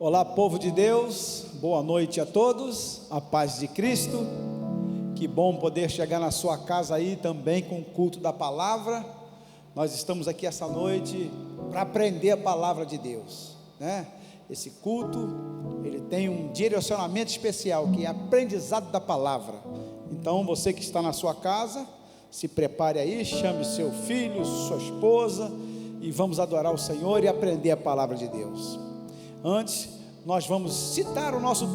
Olá, povo de Deus, boa noite a todos, a paz de Cristo. Que bom poder chegar na sua casa aí também com o culto da palavra. Nós estamos aqui essa noite para aprender a palavra de Deus, né? Esse culto, ele tem um direcionamento especial, que é aprendizado da palavra. Então você que está na sua casa, se prepare aí, chame seu filho, sua esposa, e vamos adorar o Senhor e aprender a palavra de Deus. Antes, nós vamos citar o nosso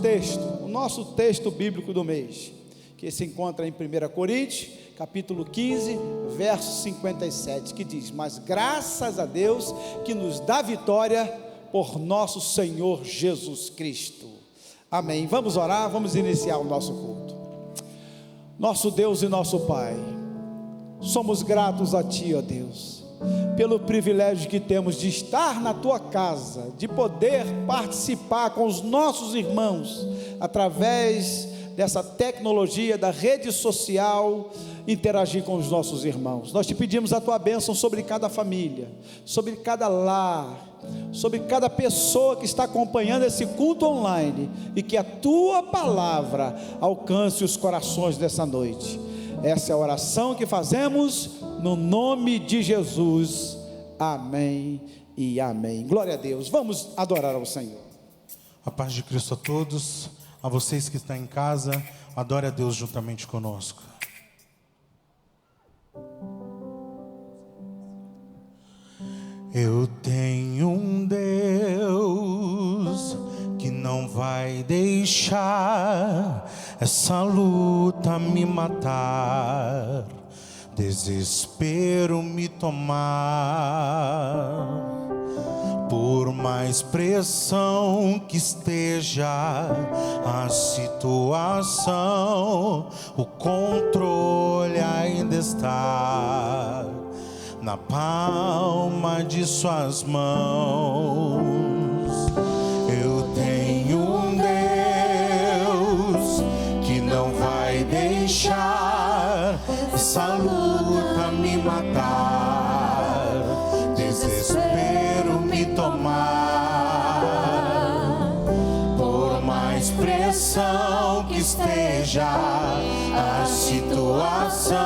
texto bíblico do mês, que se encontra em 1 Coríntios, capítulo 15, verso 57, que diz: mas graças a Deus que nos dá vitória por nosso Senhor Jesus Cristo. Amém. Vamos orar, vamos iniciar o nosso culto. Nosso Deus e nosso Pai, somos gratos a Ti, ó Deus, pelo privilégio que temos de estar na Tua casa, de poder participar com os nossos irmãos, através dessa tecnologia da rede social, interagir com os nossos irmãos. Nós Te pedimos a Tua bênção sobre cada família, sobre cada lar, sobre cada pessoa que está acompanhando esse culto online, e que a Tua palavra alcance os corações dessa noite. Essa é a oração que fazemos no nome de Jesus, amém e amém. Glória a Deus. Vamos adorar ao Senhor. A paz de Cristo a todos. A vocês que estão em casa, adore a Deus juntamente conosco. Eu tenho um Deus que não vai deixar essa luta me matar, desespero me tomar. Por mais pressão que esteja a situação, o controle ainda está na palma de suas mãos. Eu tenho um Deus que não vai deixar essa luta me matar, desespero me tomar. Por mais pressão que esteja a situação,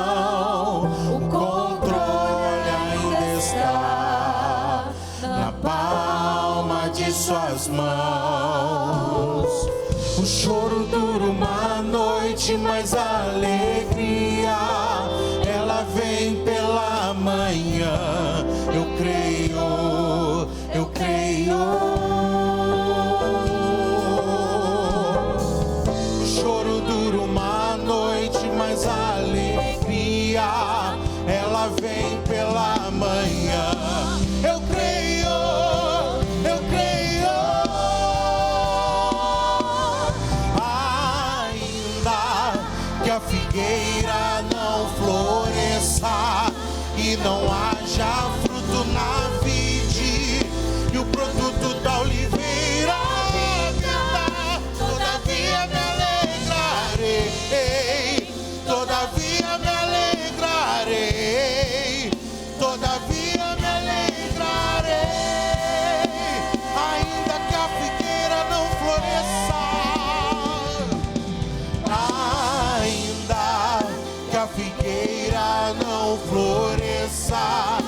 o controle ainda está na palma de suas mãos. O choro dura uma noite, mas a alegria ela vem pela manhã. Eu creio, eu creio. O choro dura uma noite, mas a alegria ela vem pela manhã. Eu creio, eu creio. Ainda que a figueira não floresça e não haja fruto na vide, e o produto da oliveira todavia me alegrarei, todavia me alegrarei, todavia me alegrarei. Ainda que a figueira não floresça, ainda que a figueira não floresça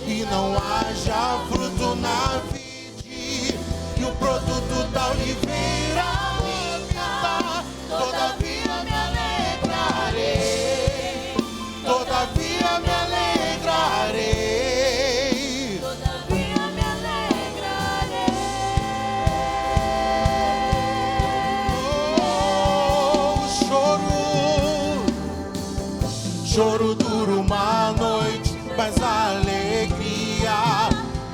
e não haja fruto na vide, e o produto da oliveira todavia me alegrarei, todavia me alegrarei, todavia me alegrarei. Oh, o choro dura uma noite, mas a alegria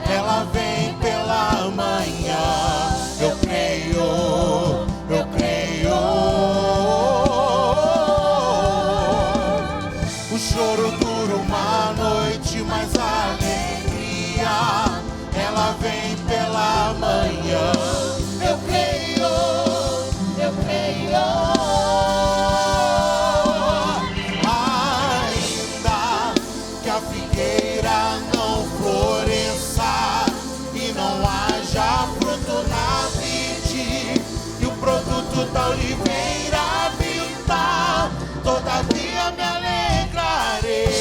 ela vem pela manhã. Eu creio, eu creio. O choro dura uma noite, mas a alegria ela vem pela manhã. Eu creio, eu creio. Ainda que a figueira não floresça e não haja fruto na vide, produto da oliveira pintar. Todavia me alegrarei,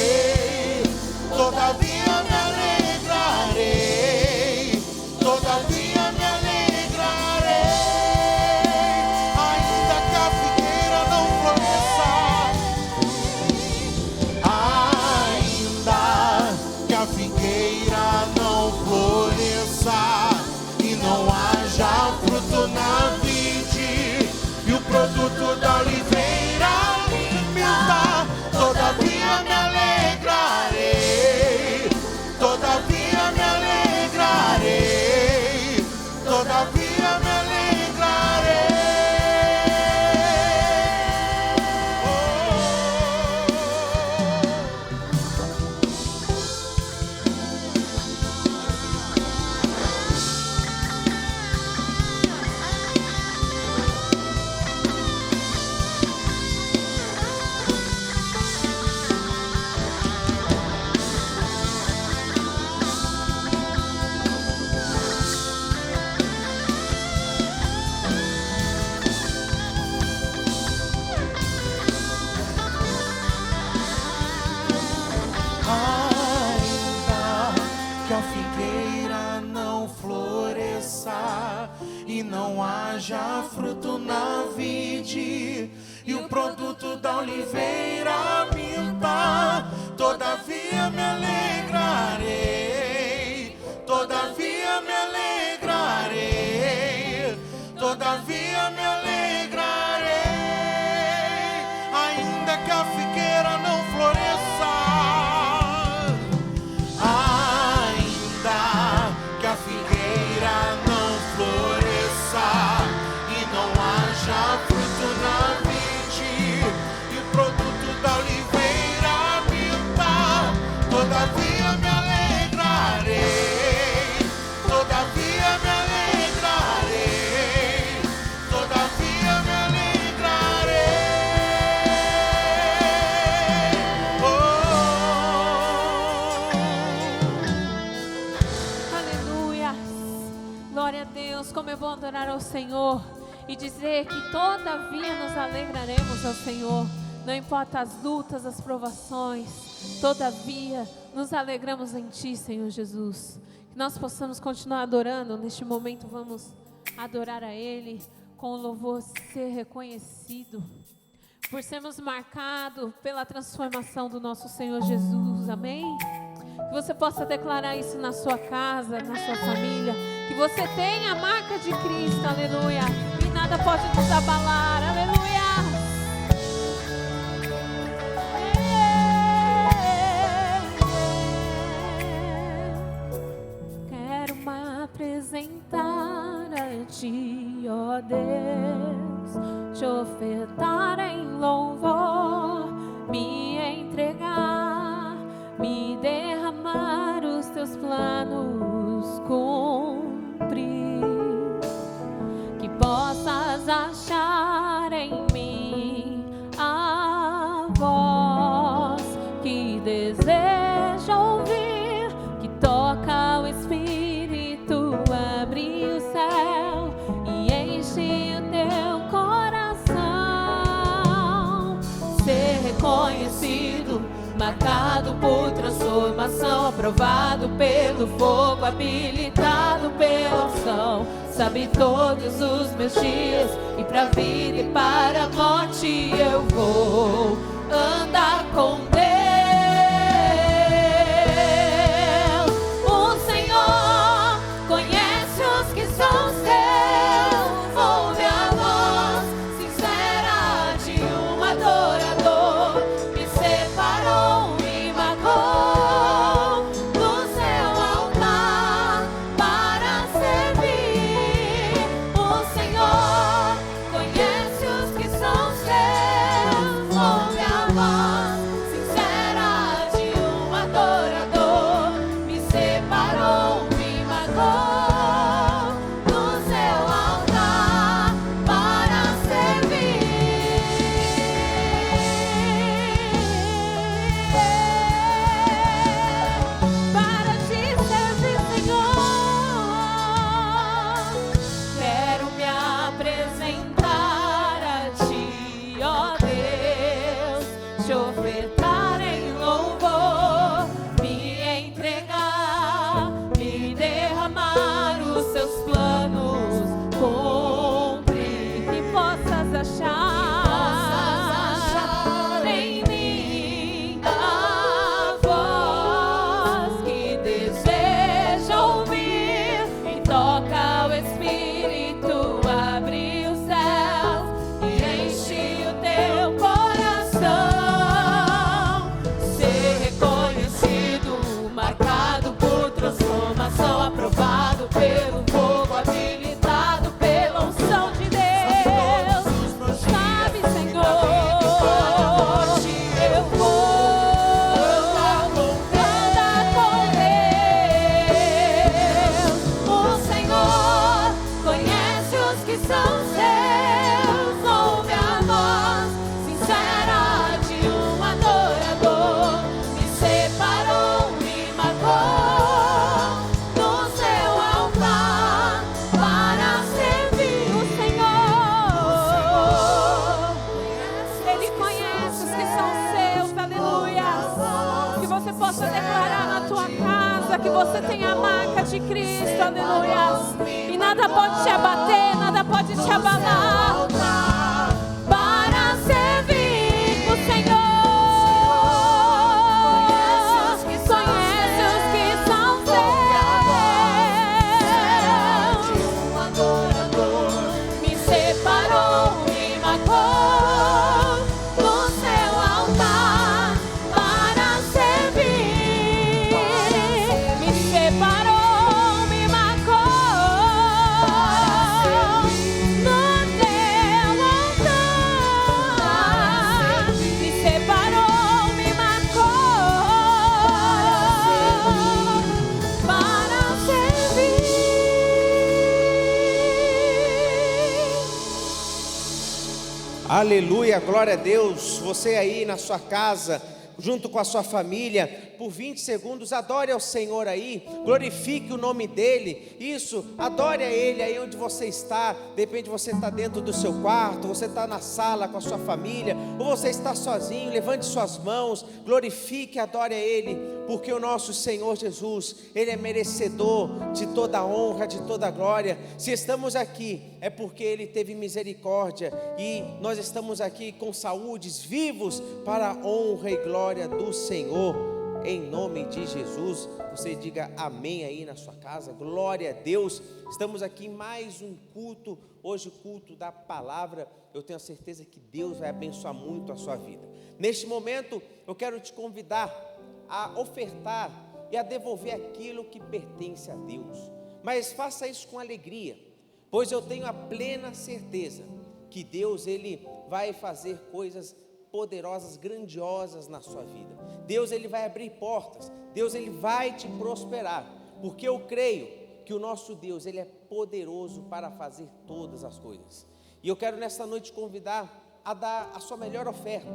todavia me alegrarei, todavia me alegrarei. Ainda que a figueira não floresça, ainda que a figueira não floresça e não haja fruto na vide e o produto da oliveira minta, todavia me alegrarei, todavia me alegrarei, todavia me alegrarei. Ainda que a figueira não floresça e não haja fruto na vide e o produto da oliveira minta, todavia me alegrarei, todavia me alegrarei, todavia me alegrarei. Ainda que a figueira não floresça, ainda que a figueira não floresça e não haja fruto na vide e o produto da oliveira minta, todavia me alegrarei, todavia me alegrarei, todavia me alegrarei. Aleluia. Glória a Deus. Como é bom adorar ao Senhor e dizer que todavia nos alegraremos ao Senhor. Não importa as lutas, as provações, todavia nos alegramos em Ti, Senhor Jesus. Que nós possamos continuar adorando. Neste momento vamos adorar a Ele com o louvor ser reconhecido, por sermos marcados pela transformação do nosso Senhor Jesus. Amém? Que você possa declarar isso na sua casa, na sua família. Que você tenha a marca de Cristo, aleluia. E nada pode nos abalar, aleluia. Quero me apresentar a Ti, ó Deus, te ofertar em louvor, me entregar, me derramar, os Teus planos cumprir. Que possas achar em mim a voz que deseja ouvir, que toca o Espírito, abre o céu e enche o Teu coração. Ser reconhecido, marcado por transformação, aprovado pelo fogo, habilitado pela unção. Sabe todos os meus dias, e pra vida e para a morte eu vou andar com Deus. O Senhor conhece os que são seus, ouve a voz sincera de um adorador. Me separou, me marcou no seu altar para servir. O Senhor conhece os que são seus, ouve a voz que são seus, ouve a voz sincera de um adorador. Me separou, me marcou no seu altar para servir o Senhor. Ele conhece os que são seus, aleluia. Que você possa declarar na tua casa que você tem a marca de Cristo, aleluia. E nada pode te abater, nada pode te abalar. Para servir o Senhor. Conhece os que são seus. Me separou, me marcou no seu altar para servir. Me separou, me marcou no teu altar. Me separou, me marcou para servir. Aleluia, glória a Deus. Você aí na sua casa, junto com a sua família, por 20 segundos, adore ao Senhor aí, glorifique o nome dEle. Isso, adore a Ele aí onde você está. De repente você está dentro do seu quarto, você está na sala com a sua família, ou você está sozinho. Levante suas mãos, glorifique e adore a Ele, porque o nosso Senhor Jesus, Ele é merecedor de toda a honra, de toda a glória. Se estamos aqui, é porque Ele teve misericórdia, e nós estamos aqui com saúdes, vivos, para a honra e glória do Senhor. Em nome de Jesus, você diga amém aí na sua casa, glória a Deus. Estamos aqui em mais um culto, hoje o culto da palavra. Eu tenho a certeza que Deus vai abençoar muito a sua vida. Neste momento, eu quero te convidar a ofertar e a devolver aquilo que pertence a Deus, mas faça isso com alegria, pois eu tenho a plena certeza que Deus, Ele vai fazer coisas poderosas, grandiosas na sua vida. Deus, Ele vai abrir portas. Deus, Ele vai te prosperar, porque eu creio que o nosso Deus, Ele é poderoso para fazer todas as coisas. E eu quero nesta noite te convidar a dar a sua melhor oferta,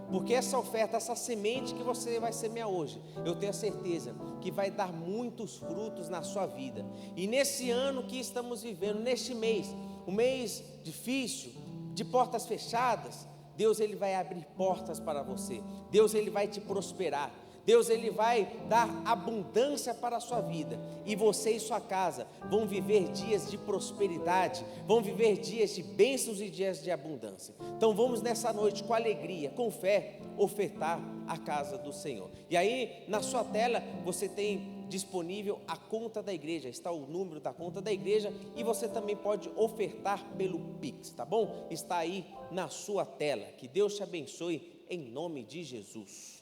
porque essa oferta, essa semente que você vai semear hoje, eu tenho a certeza que vai dar muitos frutos na sua vida. E nesse ano que estamos vivendo, neste mês, um mês difícil, de portas fechadas, Deus, Ele vai abrir portas para você. Deus, Ele vai te prosperar. Deus, Ele vai dar abundância para a sua vida, e você e sua casa vão viver dias de prosperidade, vão viver dias de bênçãos e dias de abundância. Então vamos nessa noite com alegria, com fé, ofertar a casa do Senhor. E aí na sua tela você tem disponível a conta da igreja, está o número da conta da igreja, e você também pode ofertar pelo Pix, tá bom? Está aí na sua tela. Que Deus te abençoe em nome de Jesus.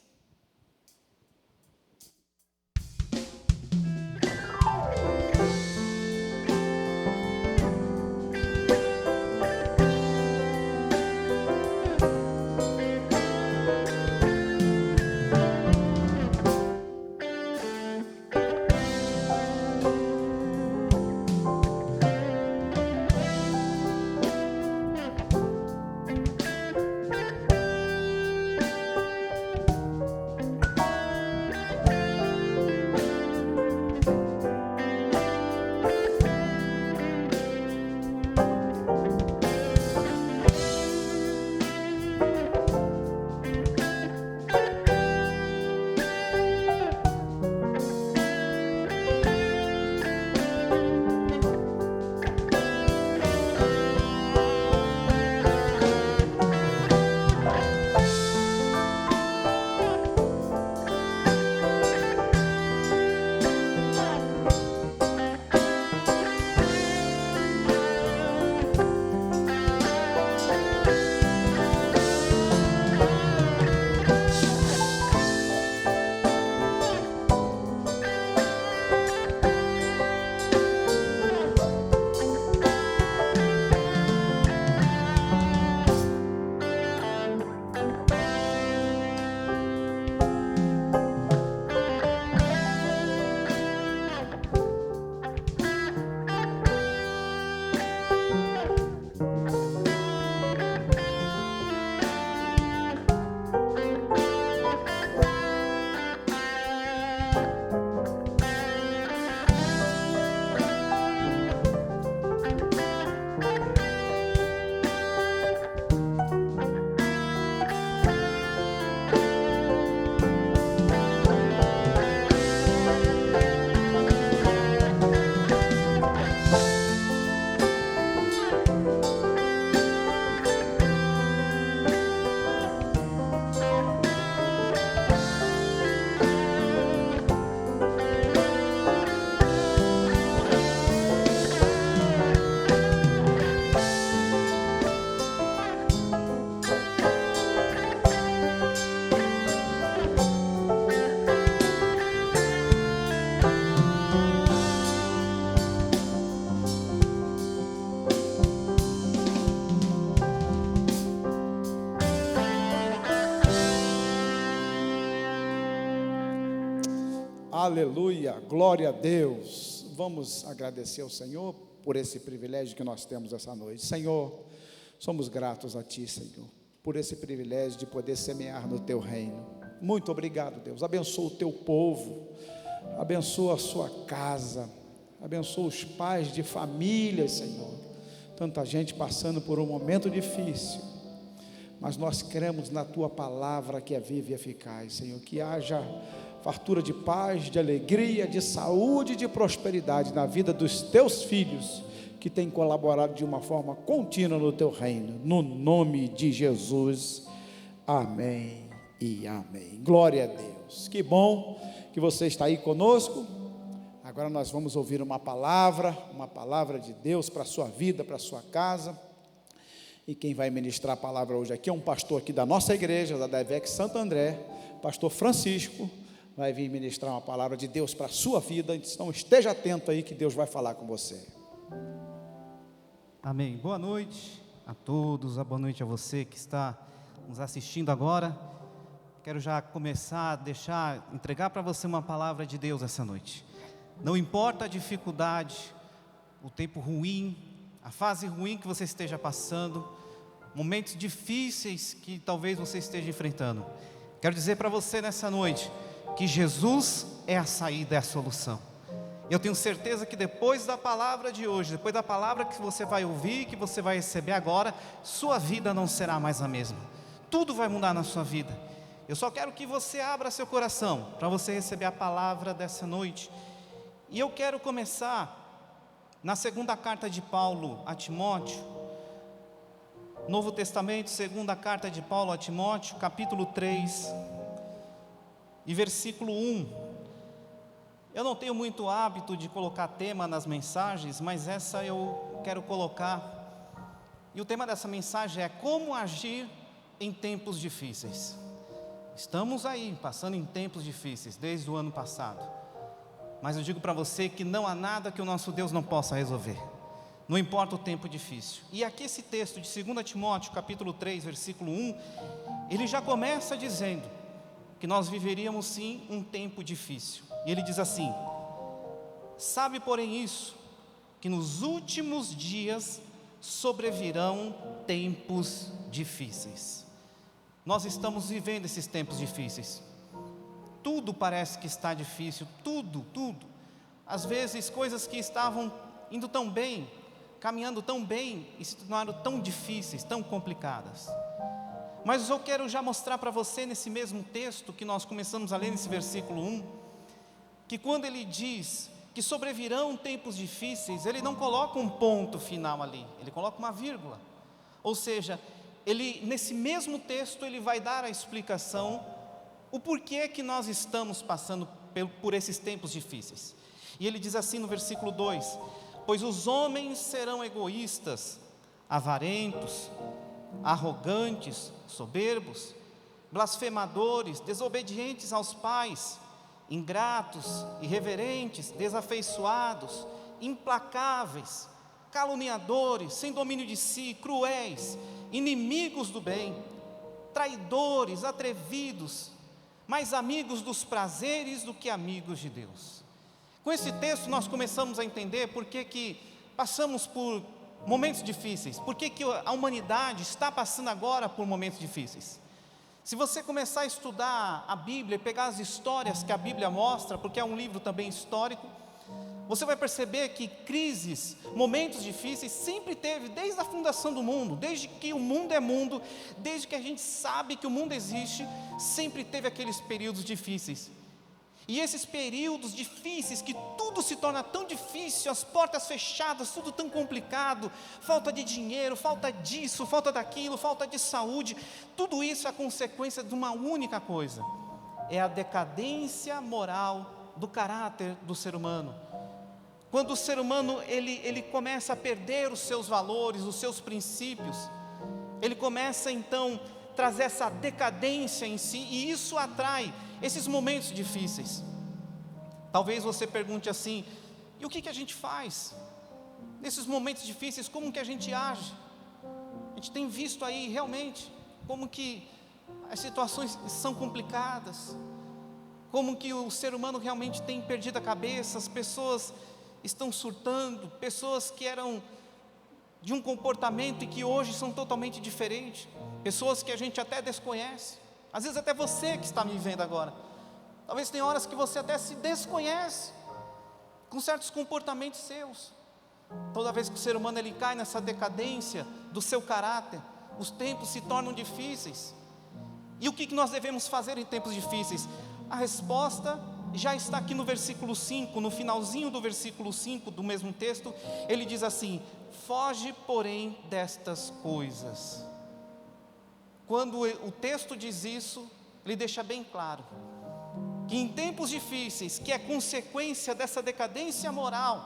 Aleluia, glória a Deus. Vamos agradecer ao Senhor por esse privilégio que nós temos essa noite. Senhor, somos gratos a Ti, Senhor, por esse privilégio de poder semear no Teu reino. Muito obrigado, Deus. Abençoa o Teu povo, abençoa a sua casa, abençoa os pais de família, Senhor. Tanta gente passando por um momento difícil, mas nós cremos na Tua palavra que é viva e eficaz, Senhor. Que haja fartura de paz, de alegria, de saúde e de prosperidade na vida dos Teus filhos, que têm colaborado de uma forma contínua no Teu reino, no nome de Jesus, amém e amém. Glória a Deus. Que bom que você está aí conosco. Agora nós vamos ouvir uma palavra de Deus para a sua vida, para a sua casa. E quem vai ministrar a palavra hoje aqui é um pastor aqui da nossa igreja, da DEVEC Santo André, pastor Francisco, vai vir ministrar uma palavra de Deus para a sua vida. Então esteja atento aí que Deus vai falar com você. Amém. Boa noite a todos, boa noite a você que está nos assistindo agora. Quero já começar a entregar para você uma palavra de Deus essa noite. Não importa a dificuldade, o tempo ruim, a fase ruim que você esteja passando, momentos difíceis que talvez você esteja enfrentando, quero dizer para você nessa noite que Jesus é a saída, é a solução. Eu tenho certeza que depois da palavra de hoje, depois da palavra que você vai ouvir, que você vai receber agora, sua vida não será mais a mesma. Tudo vai mudar na sua vida. Eu só quero que você abra seu coração para você receber a palavra dessa noite. E eu quero começar na segunda carta de Paulo a Timóteo, Novo Testamento, segunda carta de Paulo a Timóteo, capítulo 3, e versículo 1. Eu não tenho muito hábito de colocar tema nas mensagens, mas essa eu quero colocar. E o tema dessa mensagem é como agir em tempos difíceis. Estamos aí, passando em tempos difíceis, desde o ano passado. Mas eu digo para você que não há nada que o nosso Deus não possa resolver. Não importa o tempo difícil. E aqui esse texto de 2 Timóteo, capítulo 3, versículo 1, ele já começa dizendo que nós viveríamos sim um tempo difícil. E ele diz assim: sabe porém isso, que nos últimos dias sobrevirão tempos difíceis. Nós estamos vivendo esses tempos difíceis. Tudo parece que está difícil, tudo. Às vezes coisas que estavam indo tão bem, caminhando tão bem, e se tornaram tão difíceis, tão complicadas. Mas eu quero já mostrar para você nesse mesmo texto que nós começamos a ler nesse versículo 1, que quando ele diz que sobrevirão tempos difíceis, ele não coloca um ponto final ali, ele coloca uma vírgula. Ou seja, ele, nesse mesmo texto, ele vai dar a explicação, o porquê que nós estamos passando por esses tempos difíceis. E ele diz assim no versículo 2: pois os homens serão egoístas, avarentos, arrogantes, soberbos, blasfemadores, desobedientes aos pais, ingratos, irreverentes, desafeiçoados, implacáveis, caluniadores, sem domínio de si, cruéis, inimigos do bem, traidores, atrevidos, mais amigos dos prazeres do que amigos de Deus. Com esse texto nós começamos a entender por que passamos por momentos difíceis, por que a humanidade está passando agora por momentos difíceis. Se você começar a estudar a Bíblia e pegar as histórias que a Bíblia mostra, porque é um livro também histórico, você vai perceber que crises, momentos difíceis sempre teve desde a fundação do mundo, desde que o mundo é mundo, desde que a gente sabe que o mundo existe, sempre teve aqueles períodos difíceis. E esses períodos difíceis, que tudo se torna tão difícil, as portas fechadas, tudo tão complicado, falta de dinheiro, falta disso, falta daquilo, falta de saúde, tudo isso é a consequência de uma única coisa: é a decadência moral do caráter do ser humano. Quando o ser humano ele começa a perder os seus valores, os seus princípios, ele começa então a trazer essa decadência em si, e isso atrai esses momentos difíceis. Talvez você pergunte assim: e o que a gente faz nesses momentos difíceis? Como que a gente age? A gente tem visto aí realmente como que as situações são complicadas, como que o ser humano realmente tem perdido a cabeça, as pessoas estão surtando, pessoas que eram de um comportamento e que hoje são totalmente diferentes, pessoas que a gente até desconhece, às vezes até você que está me vendo agora, talvez tem horas que você até se desconhece, com certos comportamentos seus. Toda vez que o ser humano ele cai nessa decadência do seu caráter, os tempos se tornam difíceis. E o que nós devemos fazer em tempos difíceis? A resposta já está aqui no versículo 5, no finalzinho do versículo 5 do mesmo texto, ele diz assim: foge, porém, destas coisas. Quando o texto diz isso, ele deixa bem claro que em tempos difíceis, que é consequência dessa decadência moral,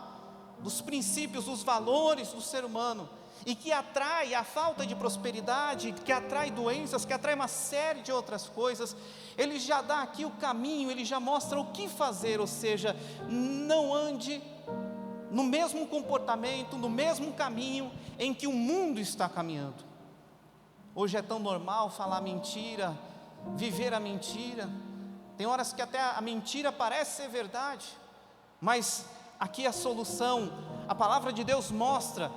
dos princípios, dos valores do ser humano, e que atrai a falta de prosperidade, que atrai doenças, que atrai uma série de outras coisas, ele já dá aqui o caminho, ele já mostra o que fazer, ou seja, não ande no mesmo comportamento, no mesmo caminho em que o mundo está caminhando. Hoje é tão normal falar mentira, viver a mentira, tem horas que até a mentira parece ser verdade, mas aqui a solução, a palavra de Deus mostra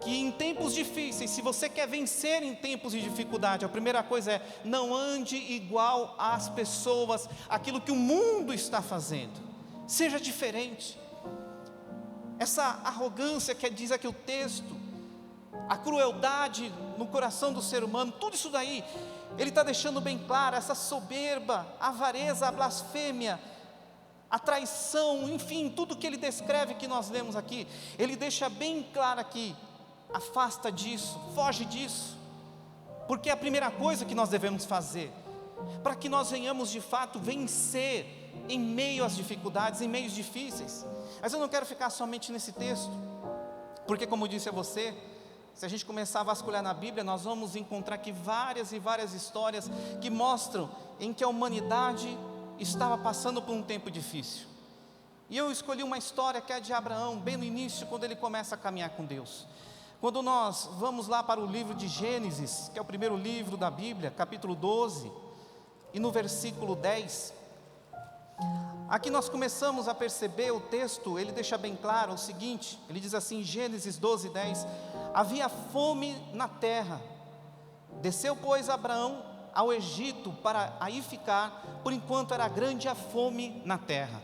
que em tempos difíceis, se você quer vencer em tempos de dificuldade, a primeira coisa é: não ande igual às pessoas, aquilo que o mundo está fazendo, seja diferente. Essa arrogância que diz aqui o texto, a crueldade no coração do ser humano, tudo isso daí, ele está deixando bem claro, essa soberba, a avareza, a blasfêmia, a traição, enfim, tudo que ele descreve que nós lemos aqui, ele deixa bem claro aqui: afasta disso, foge disso, porque é a primeira coisa que nós devemos fazer, para que nós venhamos de fato vencer em meio às dificuldades, em meios difíceis. Mas eu não quero ficar somente nesse texto, porque como eu disse a você, se a gente começar a vasculhar na Bíblia, nós vamos encontrar aqui várias e várias histórias que mostram em que a humanidade estava passando por um tempo difícil. E eu escolhi uma história que é a de Abraão, bem no início, quando ele começa a caminhar com Deus. Quando nós vamos lá para o livro de Gênesis, que é o primeiro livro da Bíblia, capítulo 12, e no versículo 10, aqui nós começamos a perceber o texto, ele deixa bem claro o seguinte, ele diz assim, Gênesis 12, 10, havia fome na terra, desceu pois Abraão ao Egito para aí ficar, por enquanto era grande a fome na terra.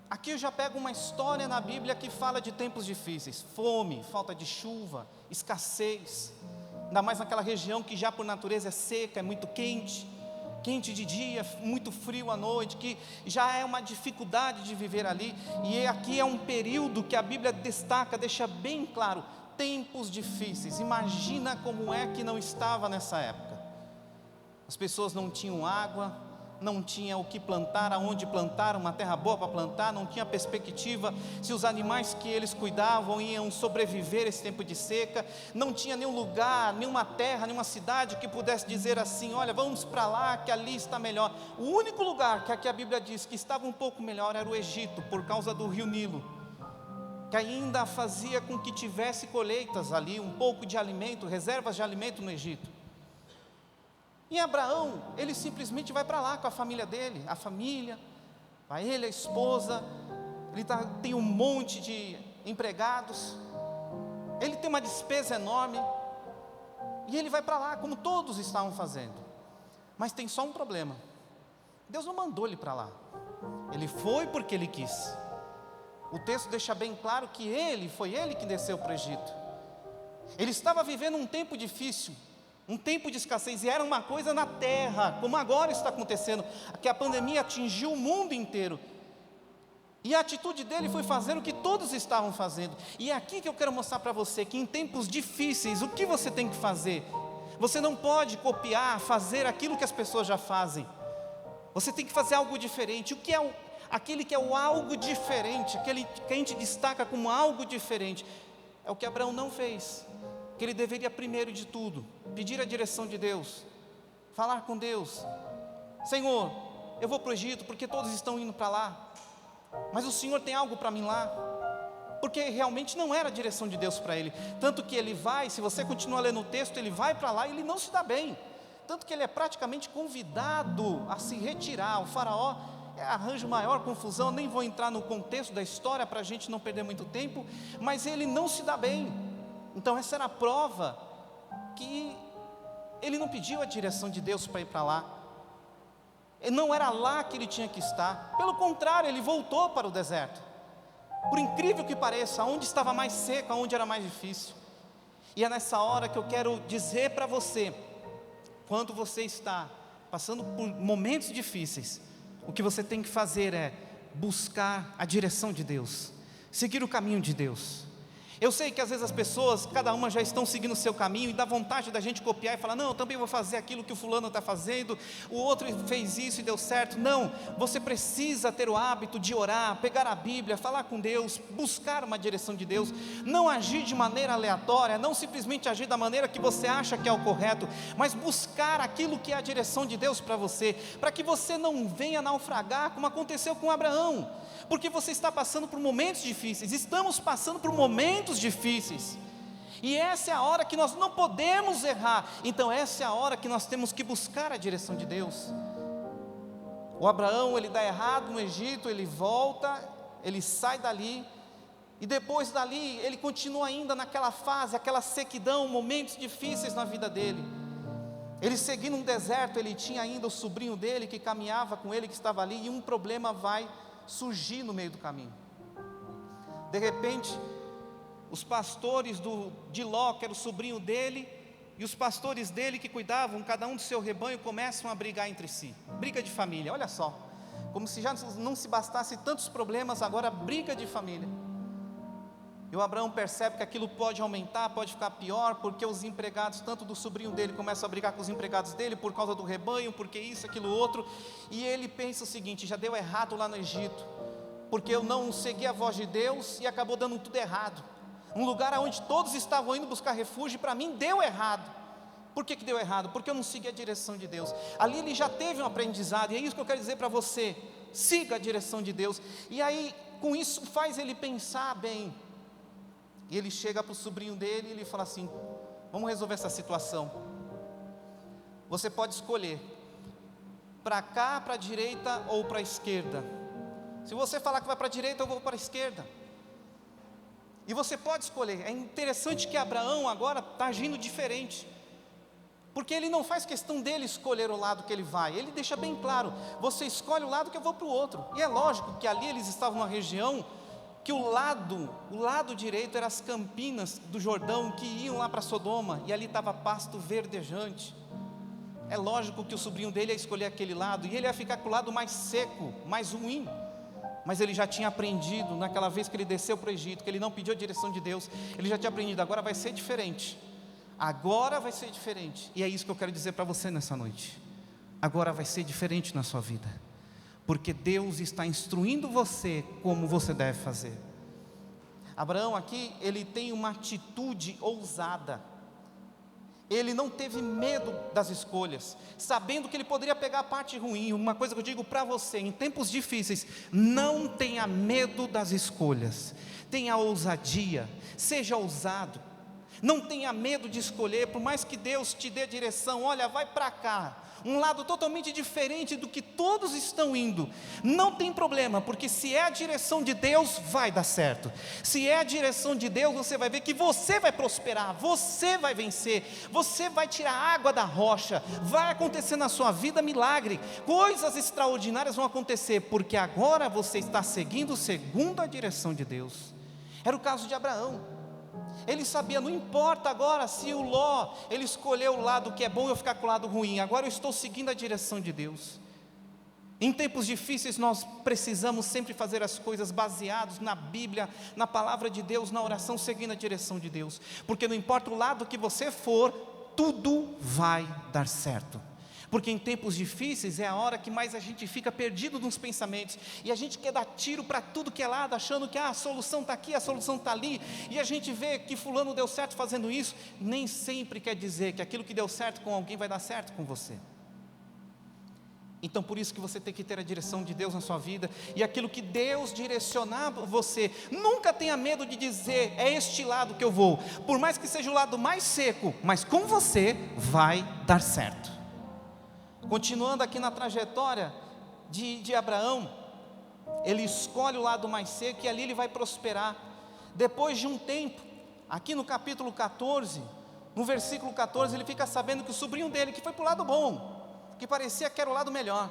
Aqui eu já pego uma história na Bíblia que fala de tempos difíceis, fome, falta de chuva, escassez, ainda mais naquela região que já por natureza é seca, é muito quente, quente de dia, muito frio à noite, que já é uma dificuldade de viver ali, e aqui é um período que a Bíblia destaca, deixa bem claro, tempos difíceis. Imagina como é que não estava nessa época, as pessoas não tinham água, não tinha o que plantar, aonde plantar, uma terra boa para plantar, não tinha perspectiva se os animais que eles cuidavam iam sobreviver esse tempo de seca, não tinha nenhum lugar, nenhuma terra, nenhuma cidade que pudesse dizer assim, olha, vamos para lá que ali está melhor. O único lugar que aqui a Bíblia diz que estava um pouco melhor era o Egito, por causa do rio Nilo, que ainda fazia com que tivesse colheitas ali, um pouco de alimento, reservas de alimento no Egito. E Abraão, ele simplesmente vai para lá com a família dele, a família, vai ele, a esposa, ele tem um monte de empregados, ele tem uma despesa enorme, e ele vai para lá, como todos estavam fazendo, mas tem só um problema, Deus não mandou ele para lá, ele foi porque ele quis. O texto deixa bem claro que foi ele que desceu para o Egito, ele estava vivendo um tempo difícil, um tempo de escassez, e era uma coisa na terra, como agora está acontecendo, que a pandemia atingiu o mundo inteiro, e a atitude dele foi fazer o que todos estavam fazendo, e é aqui que eu quero mostrar para você, que em tempos difíceis, o que você tem que fazer? Você não pode copiar, fazer aquilo que as pessoas já fazem, você tem que fazer algo diferente. O que é aquele que é o algo diferente, aquele que a gente destaca como algo diferente, é o que Abraão não fez, que ele deveria primeiro de tudo, pedir a direção de Deus, falar com Deus, Senhor, eu vou para o Egito porque todos estão indo para lá, mas o Senhor tem algo para mim lá, porque realmente não era a direção de Deus para ele, tanto que ele vai, se você continuar lendo o texto, ele vai para lá e ele não se dá bem, tanto que ele é praticamente convidado a se retirar, o faraó, arranja maior confusão. Nem vou entrar no contexto da história para a gente não perder muito tempo, mas ele não se dá bem. Então essa era a prova que ele não pediu a direção de Deus para ir para lá. Não era lá que ele tinha que estar. Pelo contrário, ele voltou para o deserto. Por incrível que pareça, onde estava mais seco, onde era mais difícil. E é nessa hora que eu quero dizer para você, quando você está passando por momentos difíceis, o que você tem que fazer é buscar a direção de Deus, seguir o caminho de Deus. Eu sei que às vezes as pessoas, cada uma já estão seguindo o seu caminho, e dá vontade da gente copiar e falar, não, eu também vou fazer aquilo que o fulano está fazendo, o outro fez isso e deu certo. Não, você precisa ter o hábito de orar, pegar a Bíblia, falar com Deus, buscar uma direção de Deus, não agir de maneira aleatória, não simplesmente agir da maneira que você acha que é o correto, mas buscar aquilo que é a direção de Deus para você, para que você não venha naufragar como aconteceu com Abraão. Porque você está passando por momentos difíceis, estamos passando por momentos difíceis, e essa é a hora que nós não podemos errar. Então essa é a hora que nós temos que buscar a direção de Deus. O Abraão, ele dá errado no Egito, ele volta, ele sai dali, e depois dali, ele continua ainda naquela fase, aquela sequidão, momentos difíceis na vida dele. Ele seguindo um deserto, ele tinha ainda o sobrinho dele, que caminhava com ele, que estava ali, e um problema vai surgir no meio do caminho. De repente, os pastores de Ló, que era o sobrinho dele, e os pastores dele que cuidavam, cada um do seu rebanho, começam a brigar entre si. Briga de família, olha só, como se já não se bastasse tantos problemas, agora briga de família. E o Abraão percebe que aquilo pode aumentar, pode ficar pior, porque os empregados, tanto do sobrinho dele, começam a brigar com os empregados dele, por causa do rebanho, porque isso, aquilo, outro, e ele pensa o seguinte, já deu errado lá no Egito, porque eu não segui a voz de Deus, e acabou dando tudo errado, um lugar onde todos estavam indo buscar refúgio, para mim deu errado. Por que deu errado? Porque eu não segui a direção de Deus. Ali ele já teve um aprendizado, e é isso que eu quero dizer para você, siga a direção de Deus, e aí, com isso, faz ele pensar bem. E ele chega para o sobrinho dele e ele fala assim, vamos resolver essa situação. Você pode escolher, para cá, para a direita ou para a esquerda. Se você falar que vai para a direita, eu vou para a esquerda. E você pode escolher. É interessante que Abraão agora está agindo diferente, porque ele não faz questão dele escolher o lado que ele vai, ele deixa bem claro, você escolhe o lado que eu vou para o outro. E é lógico que ali eles estavam numa região que o lado direito eram as campinas do Jordão, que iam lá para Sodoma, e ali estava pasto verdejante. É lógico que o sobrinho dele ia escolher aquele lado, e ele ia ficar com o lado mais seco, mais ruim, mas ele já tinha aprendido, naquela vez que ele desceu para o Egito, que ele não pediu a direção de Deus, ele já tinha aprendido, agora vai ser diferente, e é isso que eu quero dizer para você nessa noite, agora vai ser diferente na sua vida, porque Deus está instruindo você como você deve fazer. Abraão aqui, ele tem uma atitude ousada, ele não teve medo das escolhas, sabendo que ele poderia pegar a parte ruim. Uma coisa que eu digo para você, em tempos difíceis, não tenha medo das escolhas, tenha ousadia, seja ousado, não tenha medo de escolher, por mais que Deus te dê direção, olha, vai para cá, um lado totalmente diferente do que todos estão indo, não tem problema, porque se é a direção de Deus, vai dar certo. Se é a direção de Deus, você vai ver que você vai prosperar, você vai vencer, você vai tirar água da rocha, vai acontecer na sua vida milagre, coisas extraordinárias vão acontecer, porque agora você está seguindo segundo a direção de Deus. Era o caso de Abraão. Ele sabia, não importa agora se o Ló, ele escolheu o lado que é bom e eu ficar com o lado ruim, agora eu estou seguindo a direção de Deus. Em tempos difíceis nós precisamos sempre fazer as coisas baseados na Bíblia, na palavra de Deus, na oração, seguindo a direção de Deus, porque não importa o lado que você for, tudo vai dar certo. Porque em tempos difíceis é a hora que mais a gente fica perdido nos pensamentos, e a gente quer dar tiro para tudo que é lado, achando que a solução está aqui, a solução está ali, e a gente vê que fulano deu certo fazendo isso, nem sempre quer dizer que aquilo que deu certo com alguém vai dar certo com você. Então por isso que você tem que ter a direção de Deus na sua vida, e aquilo que Deus direcionar você, nunca tenha medo de dizer, é este lado que eu vou, por mais que seja o lado mais seco, mas com você vai dar certo. Continuando aqui na trajetória, de Abraão, ele escolhe o lado mais seco e ali ele vai prosperar. Depois de um tempo, aqui no capítulo 14, no versículo 14, ele fica sabendo que o sobrinho dele, que foi para o lado bom, que parecia que era o lado melhor,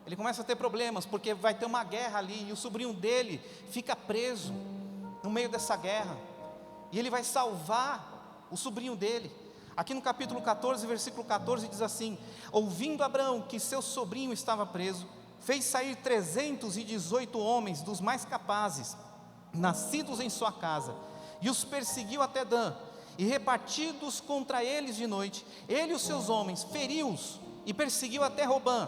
ele começa a ter problemas, porque vai ter uma guerra ali, e o sobrinho dele fica preso no meio dessa guerra, e ele vai salvar o sobrinho dele. Aqui no capítulo 14, versículo 14 diz assim: ouvindo Abraão que seu sobrinho estava preso, fez sair 318 homens dos mais capazes, nascidos em sua casa, e os perseguiu até Dan, e repartidos contra eles de noite, ele e os seus homens, feriu-os, e perseguiu até Robã,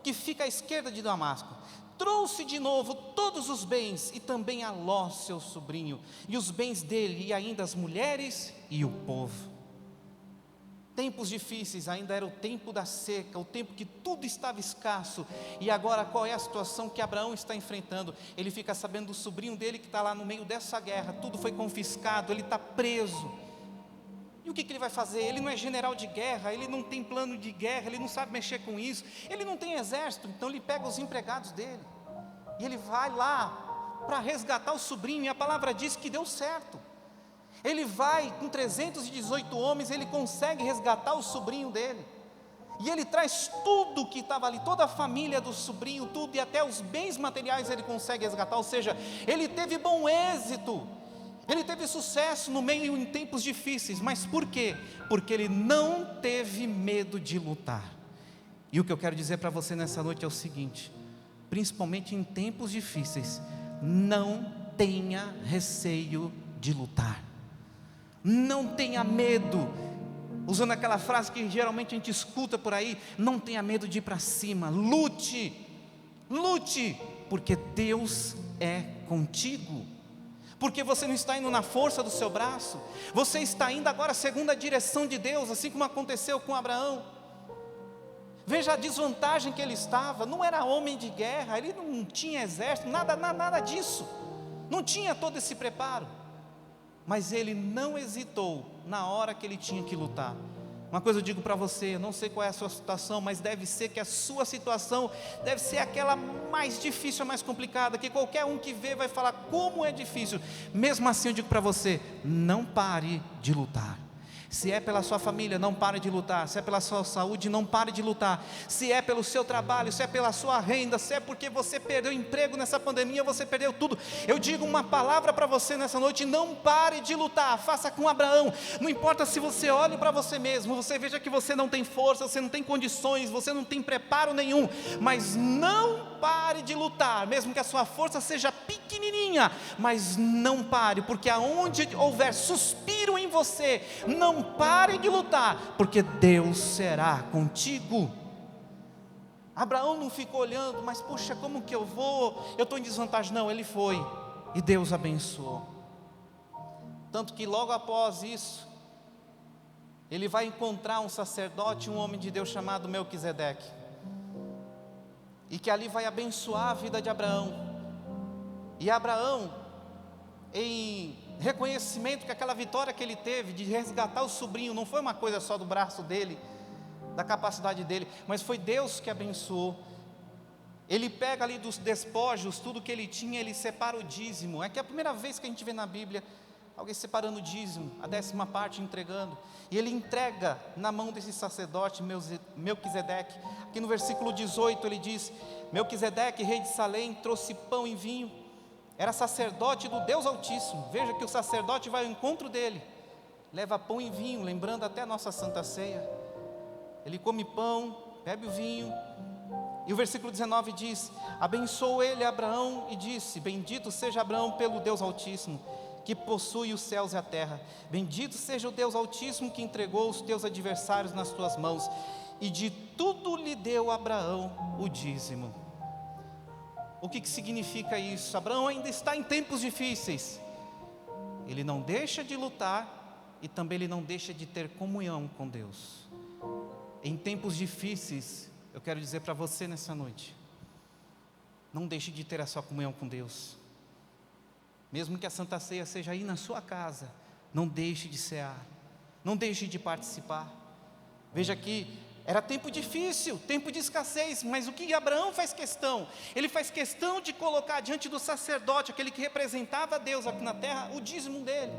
que fica à esquerda de Damasco. Trouxe de novo todos os bens, e também a Ló, seu sobrinho, e os bens dele, e ainda as mulheres e o povo. Tempos difíceis, ainda era o tempo da seca, o tempo que tudo estava escasso. E agora qual é a situação que Abraão está enfrentando? Ele fica sabendo do sobrinho dele que está lá no meio dessa guerra, tudo foi confiscado, ele está preso. E o que ele vai fazer? Ele não é general de guerra, ele não tem plano de guerra, ele não sabe mexer com isso, ele não tem exército. Então ele pega os empregados dele, e ele vai lá para resgatar o sobrinho, e a palavra diz que deu certo. Ele vai com 318 homens, ele consegue resgatar o sobrinho dele, e ele traz tudo que estava ali, toda a família do sobrinho, tudo, e até os bens materiais ele consegue resgatar. Ou seja, ele teve bom êxito, ele teve sucesso no meio em tempos difíceis. Mas por quê? Porque ele não teve medo de lutar. E o que eu quero dizer para você nessa noite é o seguinte: principalmente em tempos difíceis, não tenha receio de lutar. Não tenha medo, usando aquela frase que geralmente a gente escuta por aí, não tenha medo de ir para cima, lute, porque Deus é contigo, porque você não está indo na força do seu braço, você está indo agora segundo a direção de Deus, assim como aconteceu com Abraão. Veja a desvantagem que ele estava, não era homem de guerra, ele não tinha exército, nada disso, não tinha todo esse preparo. Mas ele não hesitou na hora que ele tinha que lutar. Uma coisa eu digo para você, eu não sei qual é a sua situação, mas deve ser que a sua situação deve ser aquela mais difícil, mais complicada, que qualquer um que vê vai falar como é difícil. Mesmo assim eu digo para você, não pare de lutar. Se é pela sua família, não pare de lutar. Se é pela sua saúde, não pare de lutar. Se é pelo seu trabalho, se é pela sua renda, se é porque você perdeu emprego nessa pandemia, você perdeu tudo. Eu digo uma palavra para você nessa noite: não pare de lutar. Faça com Abraão. Não importa se você olhe para você mesmo, você veja que você não tem força, você não tem condições, você não tem preparo nenhum, mas não pare de lutar, mesmo que a sua força seja pequenininha, mas não pare, porque aonde houver suspiro em você, não pare de lutar, porque Deus será contigo. Abraão não ficou olhando, mas puxa, como que eu vou? Eu estou em desvantagem. Não, ele foi, e Deus abençoou. Tanto que logo após isso, ele vai encontrar um sacerdote, um homem de Deus chamado Melquisedeque, e que ali vai abençoar a vida de Abraão. E Abraão, em reconhecimento que aquela vitória que ele teve de resgatar o sobrinho, não foi uma coisa só do braço dele, da capacidade dele, mas foi Deus que abençoou. Ele pega ali dos despojos, tudo que ele tinha, ele separa o dízimo. É que é a primeira vez que a gente vê na Bíblia alguém separando o dízimo, a 10ª parte entregando, e ele entrega na mão desse sacerdote Melquisedeque. Aqui no versículo 18 ele diz: Melquisedeque, rei de Salém, trouxe pão e vinho. Era sacerdote do Deus Altíssimo. Veja que o sacerdote vai ao encontro dele, leva pão e vinho, lembrando até a nossa Santa Ceia. Ele come pão, bebe o vinho, e o versículo 19 diz: abençoou ele Abraão e disse: bendito seja Abraão pelo Deus Altíssimo, que possui os céus e a terra. Bendito seja o Deus Altíssimo, que entregou os teus adversários nas tuas mãos, e de tudo lhe deu Abraão o dízimo. O que significa isso? Abraão ainda está em tempos difíceis, ele não deixa de lutar, e também ele não deixa de ter comunhão com Deus. Em tempos difíceis, eu quero dizer para você nessa noite, não deixe de ter a sua comunhão com Deus. Mesmo que a Santa Ceia seja aí na sua casa, não deixe de cear, não deixe de participar. Veja que Era tempo difícil, tempo de escassez, mas o que Abraão faz questão? Ele faz questão de colocar diante do sacerdote, aquele que representava Deus aqui na terra, o dízimo dele.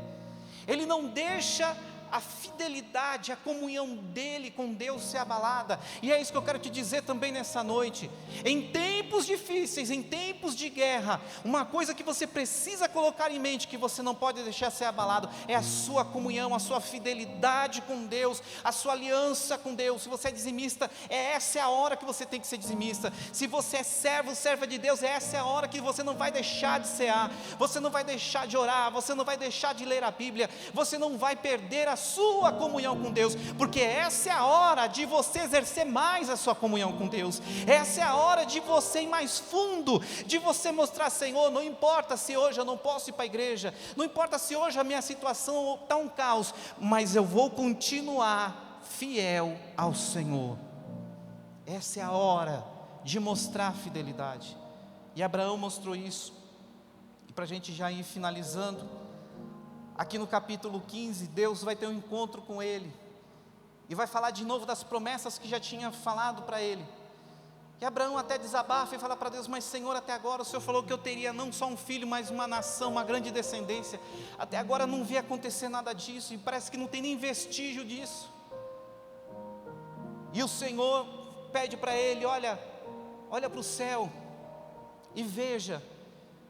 Ele não deixa a fidelidade, a comunhão dele com Deus ser abalada. E é isso que eu quero te dizer também nessa noite. Em tempos difíceis, em tempos de guerra, uma coisa que você precisa colocar em mente, que você não pode deixar ser abalado, é a sua comunhão, a sua fidelidade com Deus, a sua aliança com Deus. Se você é dizimista, essa é a hora que você tem que ser dizimista. Se você é servo, serva de Deus, essa é a hora que você não vai deixar de cear, você não vai deixar de orar, você não vai deixar de ler a Bíblia, você não vai perder a sua comunhão com Deus, porque essa é a hora de você exercer mais a sua comunhão com Deus. Essa é a hora de você ir mais fundo, de você mostrar: Senhor, não importa se hoje eu não posso ir para a igreja, não importa se hoje a minha situação está um caos, mas eu vou continuar fiel ao Senhor. Essa é a hora de mostrar fidelidade, e Abraão mostrou isso. E para a gente já ir finalizando, aqui no capítulo 15, Deus vai ter um encontro com ele, e vai falar de novo das promessas que já tinha falado para ele. E Abraão até desabafa e fala para Deus: mas Senhor, até agora o Senhor falou que eu teria não só um filho, mas uma nação, uma grande descendência. Até agora não vi acontecer nada disso, e parece que não tem nem vestígio disso. E o Senhor pede para ele: olha para o céu e veja.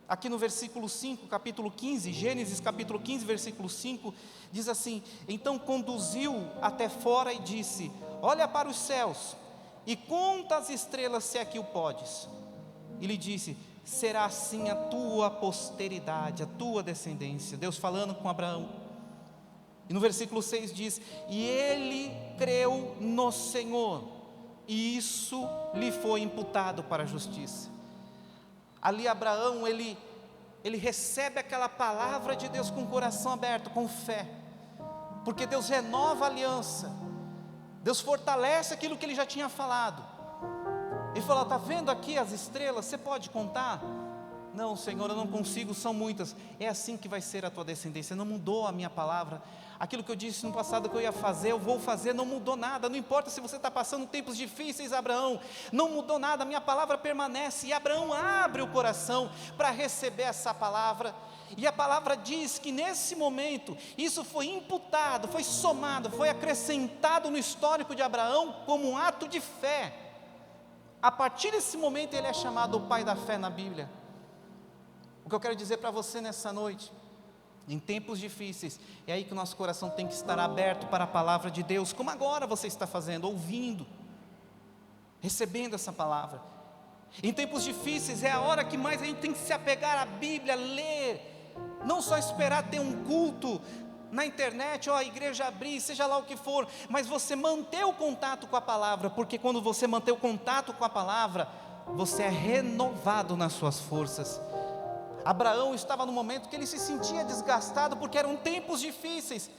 Aqui no versículo 5, capítulo 15, Gênesis capítulo 15, versículo 5, diz assim: então conduziu até fora e disse: olha para os céus e conta as estrelas, se é que o podes. E lhe disse: será assim a tua posteridade, a tua descendência. Deus falando com Abraão. E no versículo 6 diz: e ele creu no Senhor, e isso lhe foi imputado para a justiça. Ali Abraão, ele recebe aquela palavra de Deus com o coração aberto, com fé, porque Deus renova a aliança, Deus fortalece aquilo que ele já tinha falado. Ele falou: está vendo aqui as estrelas, você pode contar? Não, Senhor, eu não consigo, são muitas. É assim que vai ser a tua descendência. Não mudou a minha palavra. Aquilo que eu disse no passado que eu ia fazer, eu vou fazer, não mudou nada. Não importa se você está passando tempos difíceis, Abraão, não mudou nada, a minha palavra permanece. E Abraão abre o coração para receber essa palavra. E a palavra diz que nesse momento, isso foi imputado, foi somado, foi acrescentado no histórico de Abraão como um ato de fé. A partir desse momento ele é chamado o pai da fé na Bíblia. O que eu quero dizer para você nessa noite: em tempos difíceis, é aí que o nosso coração tem que estar aberto para a palavra de Deus, como agora você está fazendo, ouvindo, recebendo essa palavra. Em tempos difíceis é a hora que mais a gente tem que se apegar à Bíblia, ler, não só esperar ter um culto na internet, a igreja abrir, seja lá o que for, mas você manter o contato com a palavra, porque quando você manter o contato com a palavra, você é renovado nas suas forças. Abraão estava no momento que ele se sentia desgastado, porque eram tempos difíceis,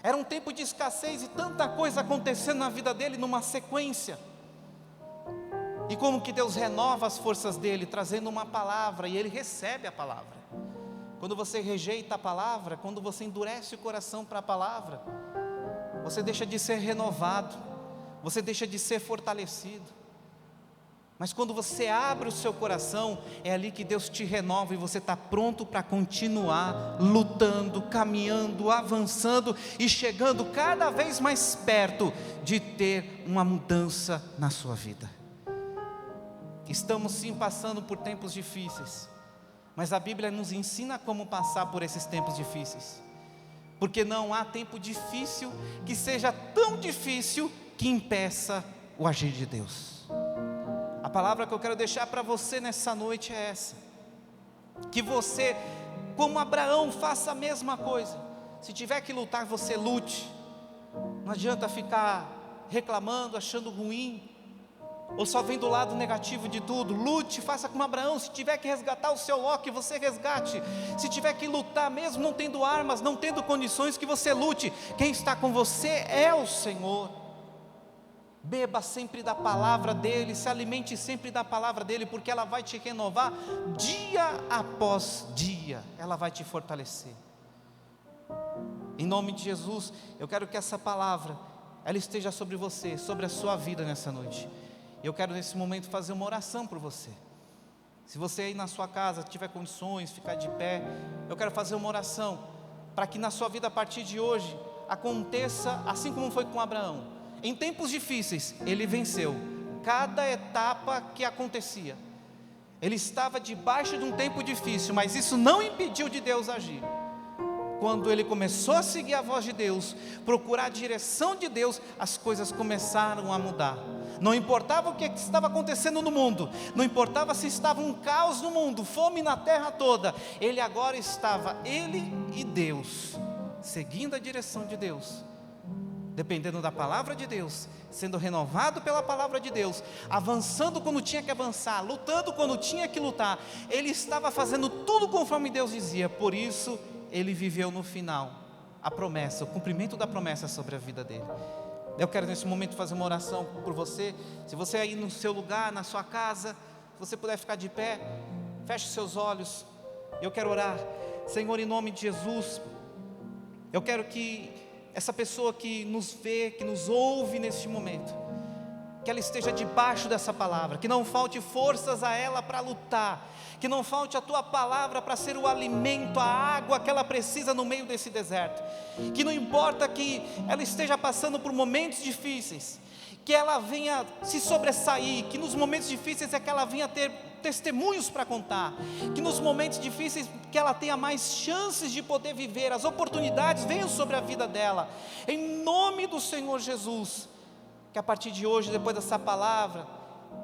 era um tempo de escassez e tanta coisa acontecendo na vida dele numa sequência. E como que Deus renova as forças dele, trazendo uma palavra, e ele recebe a palavra. Quando você rejeita a palavra, quando você endurece o coração para a palavra, você deixa de ser renovado, você deixa de ser fortalecido. Mas quando você abre o seu coração, é ali que Deus te renova e você está pronto para continuar lutando, caminhando, avançando e chegando cada vez mais perto de ter uma mudança na sua vida. Estamos sim passando por tempos difíceis, mas a Bíblia nos ensina como passar por esses tempos difíceis, porque não há tempo difícil que seja tão difícil que impeça o agir de Deus. A palavra que eu quero deixar para você nessa noite é essa: que você, como Abraão, faça a mesma coisa. Se tiver que lutar, você lute. Não adianta ficar reclamando, achando ruim, ou só vem do lado negativo de tudo. Lute, faça como Abraão. Se tiver que resgatar o seu Ló, que você resgate. Se tiver que lutar, mesmo não tendo armas, não tendo condições, que você lute. Quem está com você é o Senhor. Beba sempre da palavra dEle, se alimente sempre da palavra dEle, porque ela vai te renovar dia após dia, ela vai te fortalecer. Em nome de Jesus, eu quero que essa palavra, ela esteja sobre você, sobre a sua vida nessa noite. Eu quero nesse momento fazer uma oração por você. Se você aí na sua casa tiver condições, ficar de pé, eu quero fazer uma oração para que na sua vida a partir de hoje aconteça assim como foi com Abraão. Em tempos difíceis, ele venceu cada etapa que acontecia. Ele estava debaixo de um tempo difícil, mas isso não impediu de Deus agir. Quando ele começou a seguir a voz de Deus, procurar a direção de Deus, as coisas começaram a mudar. Não importava o que estava acontecendo no mundo, não importava se estava um caos no mundo, fome na terra toda, ele agora estava, ele e Deus, seguindo a direção de Deus, dependendo da palavra de Deus, sendo renovado pela palavra de Deus, avançando quando tinha que avançar, lutando quando tinha que lutar. Ele estava fazendo tudo conforme Deus dizia. Por isso ele viveu no final a promessa, o cumprimento da promessa sobre a vida dele. Eu quero nesse momento fazer uma oração por você. Se você aí no seu lugar, na sua casa, se você puder ficar de pé, feche seus olhos. Eu quero orar. Senhor, em nome de Jesus, eu quero que essa pessoa que nos vê, que nos ouve neste momento, que ela esteja debaixo dessa palavra, que não falte forças a ela para lutar, que não falte a tua palavra para ser o alimento, a água que ela precisa no meio desse deserto, que não importa que ela esteja passando por momentos difíceis, que ela venha se sobressair, que nos momentos difíceis é que ela venha ter testemunhos para contar, que nos momentos difíceis que ela tenha mais chances de poder viver, as oportunidades venham sobre a vida dela, em nome do Senhor Jesus. Que a partir de hoje, depois dessa palavra,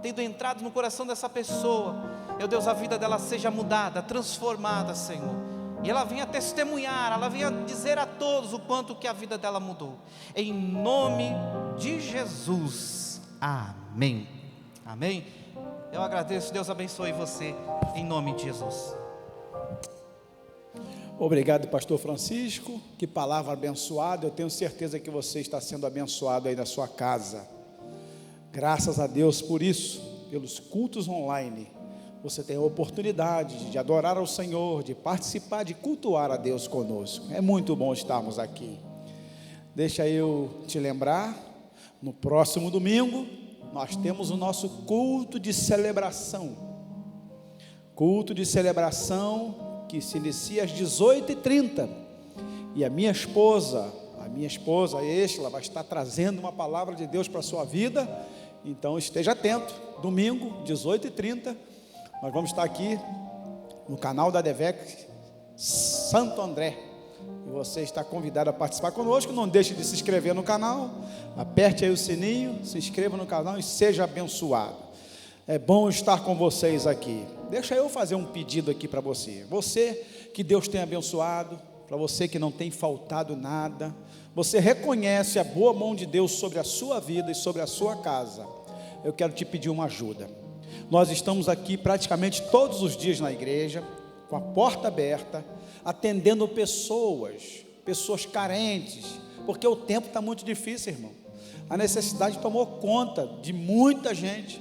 tendo entrado no coração dessa pessoa, meu Deus, a vida dela seja mudada, transformada, Senhor, e ela venha testemunhar, ela venha dizer a todos o quanto que a vida dela mudou, em nome de Jesus, amém, amém. Eu agradeço, Deus abençoe você, em nome de Jesus. Obrigado, pastor Francisco, que palavra abençoada. Eu tenho certeza que você está sendo abençoado aí na sua casa. Graças a Deus por isso, pelos cultos online, você tem a oportunidade de adorar ao Senhor, de participar, de cultuar a Deus conosco. É muito bom estarmos aqui. Deixa eu te lembrar, no próximo domingo, nós temos o nosso culto de celebração. Culto de celebração que se inicia às 18h30. E a minha esposa, Estela, vai estar trazendo uma palavra de Deus para a sua vida. Então esteja atento, domingo, 18h30, nós vamos estar aqui no canal da DEVEC Santo André, e você está convidado a participar conosco. Não deixe de se inscrever no canal, aperte aí o sininho, se inscreva no canal e seja abençoado. É bom estar com vocês aqui. Deixa eu fazer um pedido aqui para você que Deus tem abençoado, para você que não tem faltado nada, você reconhece a boa mão de Deus sobre a sua vida e sobre a sua casa. Eu quero te pedir uma ajuda. Nós estamos aqui praticamente todos os dias na igreja, com a porta aberta, atendendo pessoas carentes, porque o tempo está muito difícil, irmão. A necessidade tomou conta de muita gente.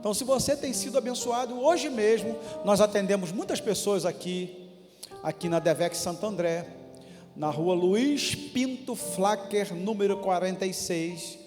Então, se você tem sido abençoado, hoje mesmo nós atendemos muitas pessoas aqui na DEVEC Santo André, na rua Luiz Pinto Flacker, número 46.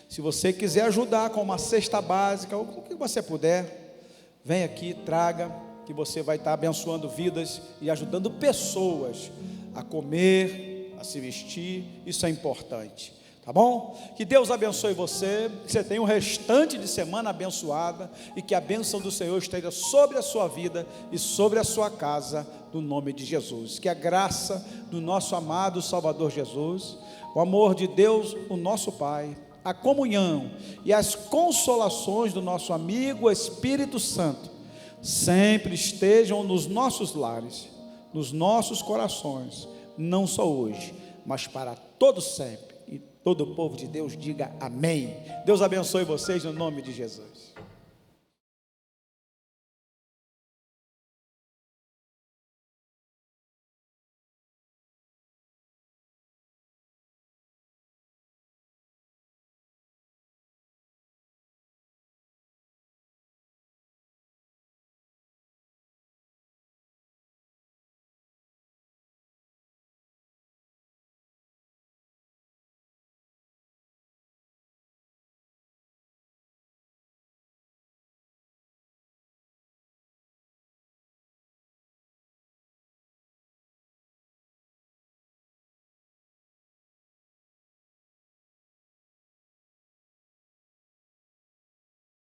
Se você quiser ajudar com uma cesta básica, ou o que você puder, vem aqui, traga, que você vai estar abençoando vidas e ajudando pessoas a comer, a se vestir. Isso é importante, tá bom? Que Deus abençoe você, que você tenha um restante de semana abençoada, e que a bênção do Senhor esteja sobre a sua vida e sobre a sua casa, no nome de Jesus. Que a graça do nosso amado Salvador Jesus, o amor de Deus, o nosso Pai, a comunhão e as consolações do nosso amigo Espírito Santo sempre estejam nos nossos lares, nos nossos corações, não só hoje, mas para todo sempre. E todo o povo de Deus diga amém. Deus abençoe vocês no nome de Jesus.